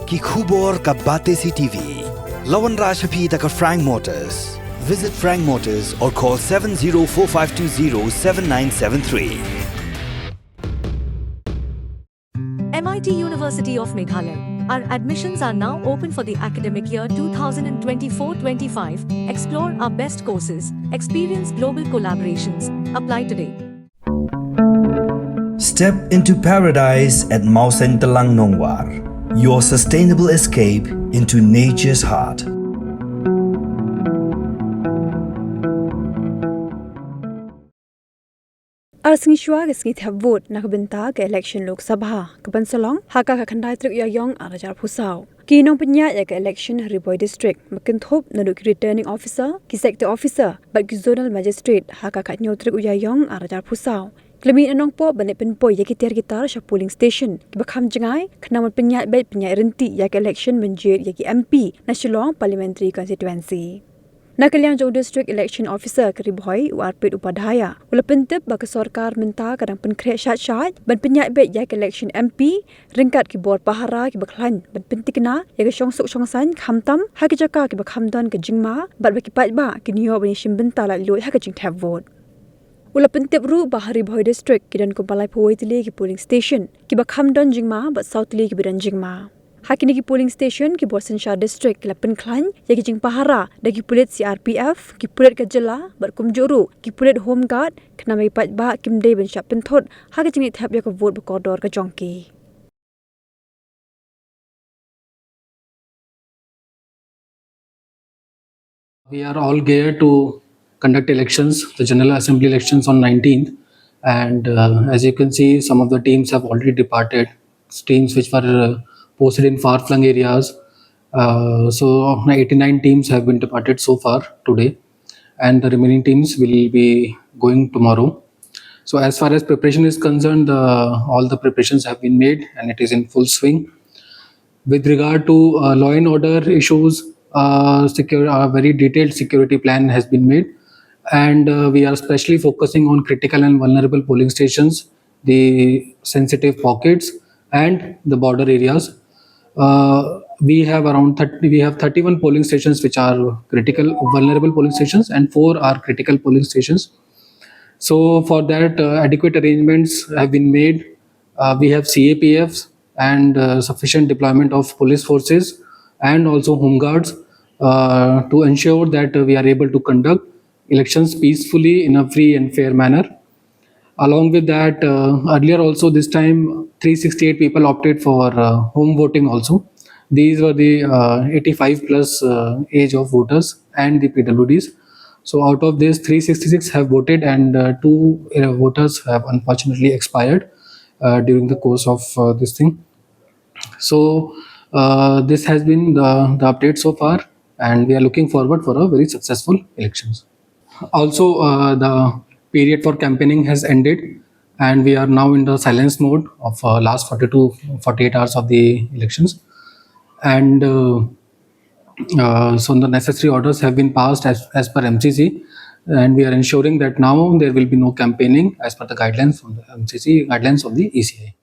ki khubor ka bate si TV. Lawan Rashaphi taka Frank Motors. Visit Frank Motors or call 7045207973. MIT University of Meghalaya. Our admissions are now open for the academic year 2024-25. Explore our best courses, experience global collaborations. Apply today. Step into paradise at Mausen Talang Nongwar, your sustainable escape into nature's heart. Arsing shwa gesngi thab vote nakabenta ke election Lok Sabha kaban salong haka ka khandai truk yayong arajar phusau kinong penya ya ke election Bhoi district makin thop naduk returning officer ki sector officer but ki zonal magistrate haka ka nyo truk yayong arajar phusau klemi anong po banet pen poi ya ki ter gitar sha polling station ki bakham jangai khnamon penya bet penya renti ya ke election menjir ya ki MP national parliamentary constituency Nakalyang Jong District Election Officer Kari Bhoi Warpit Upadhaya Ulapintip baka sorkar minta kadang penkret syat-syat ban penyak bet yak election MP ringkat ki bor pahara ki baklan ban pentikna ya ke syongsuk syongsan khamtam ha ki jaka ki bakhamdan ke Jingma bat baki patba ki niyo bani shimbenta la lui ha ke jing tab vote Ulapintip ru bahari Bhoi District ki dan kumpalai Phoi Tylli ki polling station ki bakhamdan Jingma bat South Tylli ki bidan Jingma Hakini ki polling station ki Borsensha district ki lapen klan ya ki jing pahara dagi pulit CRPF ki pulit kajela berkum juru ki pulit home guard kena mai pat ba kim day ben shap penthot ha ki jing thap ya ka vote bekodor ka jongki We are all geared to conduct elections, the General Assembly elections on 19th, and as you can see, some of the teams have already departed. Teams which were posted in far-flung areas. So 89 teams have been departed so far today, and the remaining teams will be going tomorrow. So as far as preparation is concerned, all the preparations have been made and it is in full swing. With regard to law and order issues, a very detailed security plan has been made, and we are especially focusing on critical and vulnerable polling stations, the sensitive pockets, and the border areas. We have 31 polling stations which are critical, vulnerable polling stations, and 4 are critical polling stations. So for that, adequate arrangements have been made. We have CAPFs and sufficient deployment of police forces and also home guards to ensure that we are able to conduct elections peacefully in a free and fair manner. Along with that, earlier also this time 368 people opted for home voting also. These were the 85 plus age of voters and the PWDs. So out of this, 366 have voted and 2 voters have unfortunately expired during the course of this thing. So this has been the update so far, and we are looking forward for a very successful elections. Also, the period for campaigning has ended, and we are now in the silence mode of last 48 hours of the elections. And so the necessary orders have been passed as per MCC, and we are ensuring that now there will be no campaigning as per the guidelines from the MCC, guidelines of the ECI.